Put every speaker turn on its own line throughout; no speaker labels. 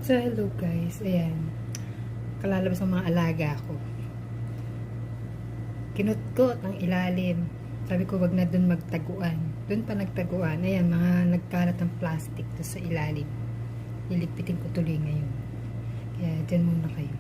So, hello guys. Ayan. Kalalabas ng mga alaga ko. Kinutkot ang ilalim. Sabi ko, wag na dun magtaguan. Dun pa nagtaguan. Ayan, mga nagkalat ng plastic doon sa ilalim. Iligpitin ko tuloy ngayon. Kaya, dyan muna kayo.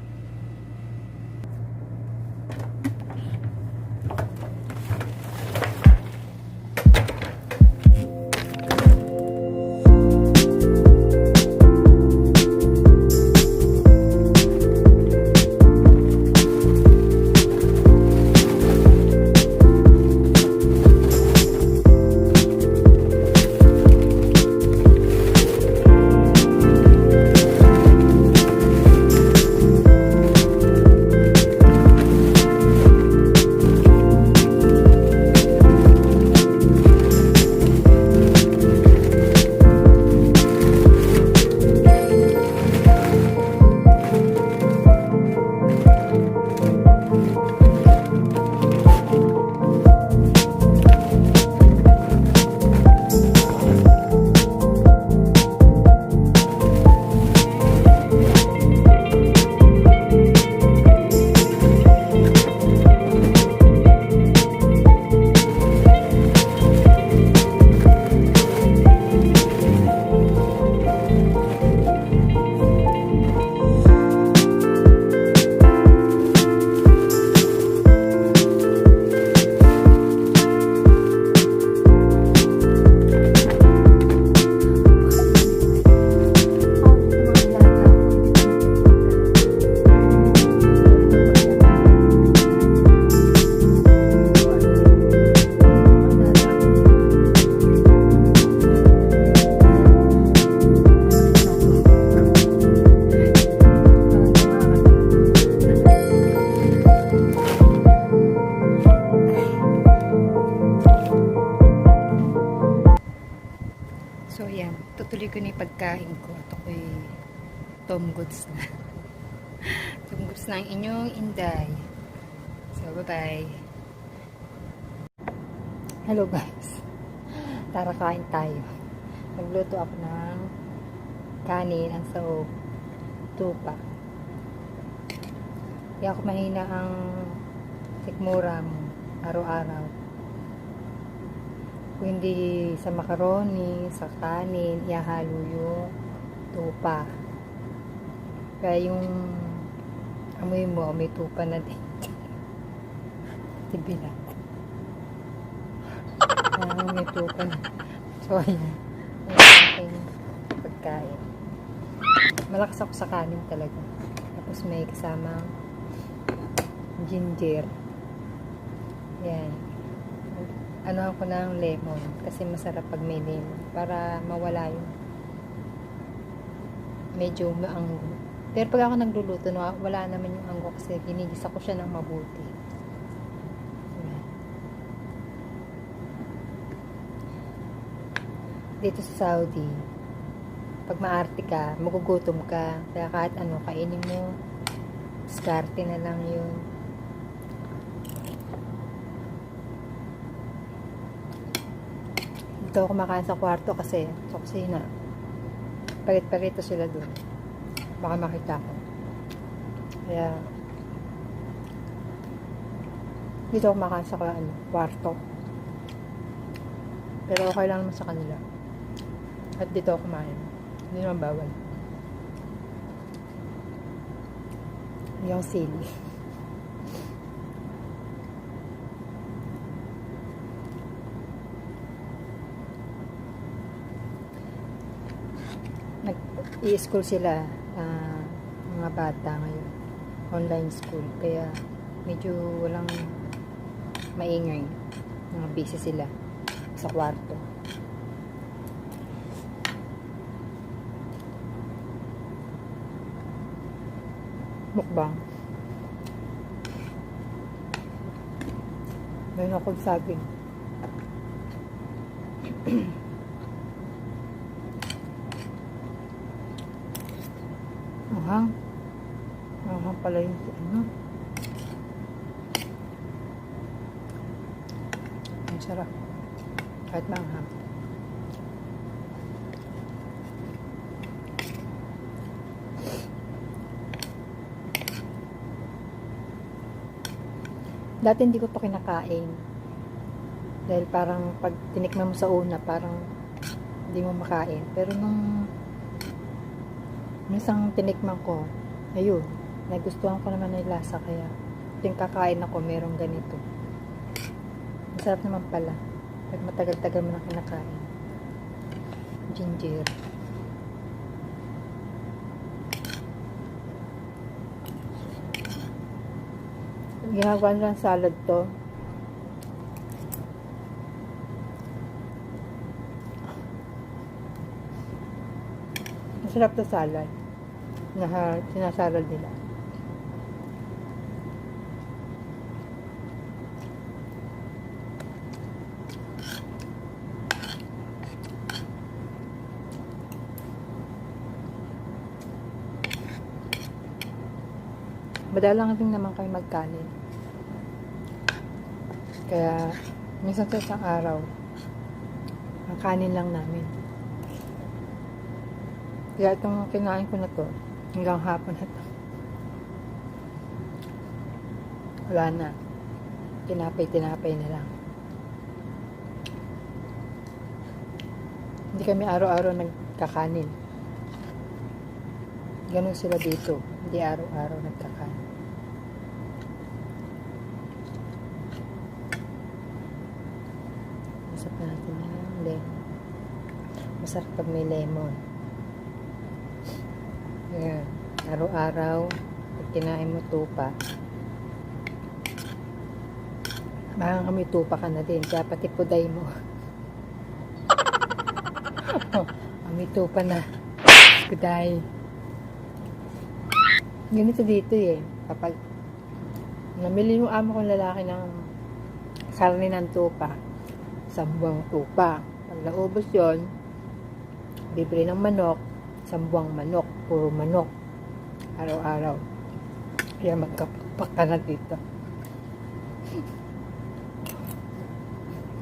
So, ayan. Tutuloy ko na yung pagkain ko. At ako'y Tom Goods na. Tom Goods na ang inyong inday. So, bye-bye. Hello, guys. Tara, kain tayo. Nagluto ako ng kanin, ang sahog, tupa. Hindi ako mahina ang sikmura mo araw-araw. Kung hindi sa macaroni, sa kanin, ihahalo yung tupa. Kaya yung amoy mo, may tupa na din. Tibilat. Kaya may tupa na. So, ayan. Ayan aking pagkain. Malakas ako sa kanin talaga. Tapos may kasamang ginger. Ayan. Ano ako ng lemon kasi masarap pag may lemon para mawala yung medyo maanggo. Pero pag ako nagluluto, wala naman yung anggo kasi ginigisa ko siya ng mabuti. Dito sa Saudi, pag maarte ka, magugutom ka, kaya kahit ano kainin mo, diskarte na lang yun. Dito ako kumakain sa kwarto kasi sa kusina. Palit-palito sila dun. Baka makita ko. Kaya dito ako kumakain sa kwarto. Pero okay lang naman sa kanila. At dito ako kumain. Hindi naman bawal. Hindi ako silly. I-school sila mga bata ngayon, online school, kaya medyo walang maingay, mga busy sila sa kwarto. Mukbang mayroon akong saging. Ahang. Ahang pala yung ano. Ang sarap. Kahit maanghang. Dati hindi ko to kinakain. Dahil parang pag tinikman mo sa una, parang hindi mo makain. Pero nung isang tinikman ko, ayun, nagustuhan ko naman yung lasa. Kaya yung kakain ako, merong ganito. Masarap naman pala. Pag matagal-tagal mo na kinakain. Ginger. Ginagawa nila ng salad to. Masarap to salad. Sinasalad nila. Madalang din naman kami magkanin. Kaya, minsan sa isang araw, ang kanin lang namin. Kaya itong kinain ko na to, hanggang hapon na to. Wala na. Tinapay na lang. Hindi kami araw-araw nagkakanin. Ganun sila dito. Hindi araw-araw nagkakanin. Masarap natin yung lemon. Masarap pag may lemon. Ayan. Araw-araw, pag kinain mo tupa, baka kami tupa ka na din. Kaya pati puday mo. Kami tupa na. Puday. Ganito dito eh. Kapag namili yung amo kong lalaki ng karne ng tupa, sambuang tupa. Pag naubos yun, bibili ng manok, sambuang manok, puro manok. Araw-araw. Kaya magkapak ka na dito.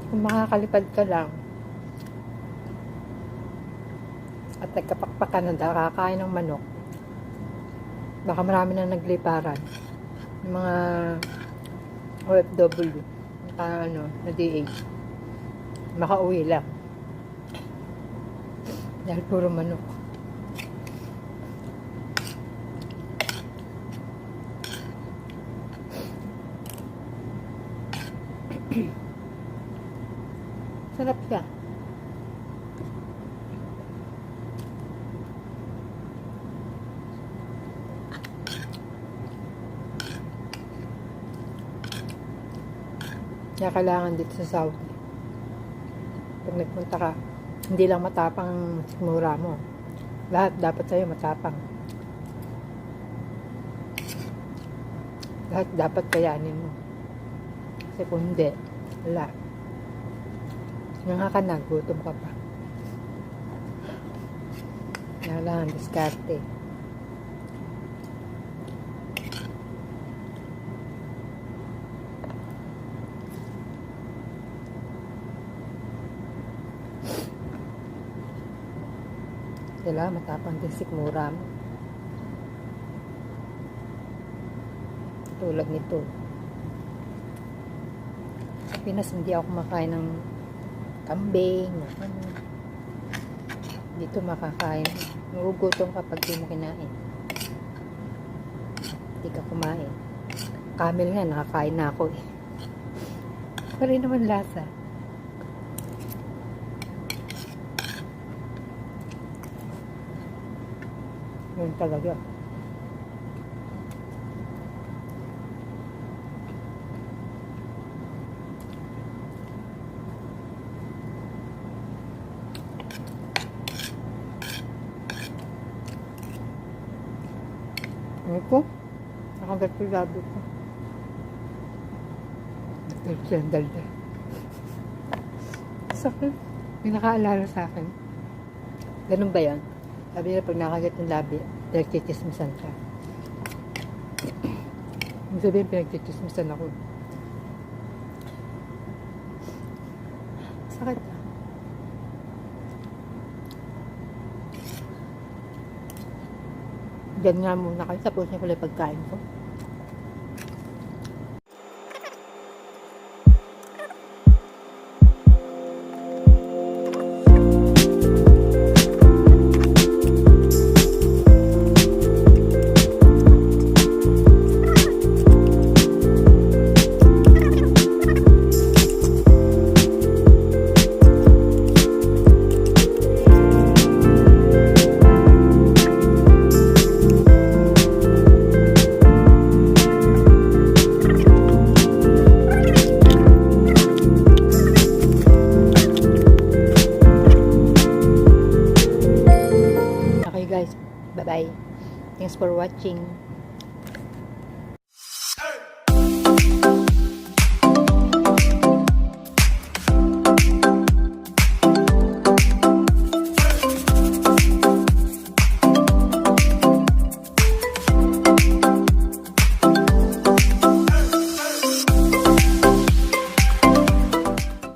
Kung makakalipad ka lang, at nagkapakpak ka na kakain ng manok, baka marami na nagliparan. Yung mga OFW, na DH. Makauwi lang. Dahil puro manok. Sarap siya. Kaya kailangan dito sa Saudi. Pag nagpunta ka, hindi lang matapang sikmura mo. Lahat dapat sa'yo matapang. Lahat dapat kayanin mo. Kasi kung hindi, wala. Nga ka na, gutom ka pa. Kailangan diskarte. Kailangan matapang din sikmura mo. Tulad nito. Sa Pinas, hindi ako kumakain ng kambing. Dito makakain. Nagugutom ka pag di mo kinain. Hindi ka kumain. Camel nga, nakakain na ako eh. Pa rin naman lasa. Yun talaga. Ano ko? Nakagat ko labi ko. Nagdaldal na. Sakit. May nakaalala sa akin. Ganun ba yan? Sabi nila pag nakagat ng labi, pinagchichismisan ka. Yung sabihin, pinagchichismisan ako. Sakit na. Diyan nga muna kayo. Tapos niya pala yung pagkain ko. Bye-bye. Thanks for watching.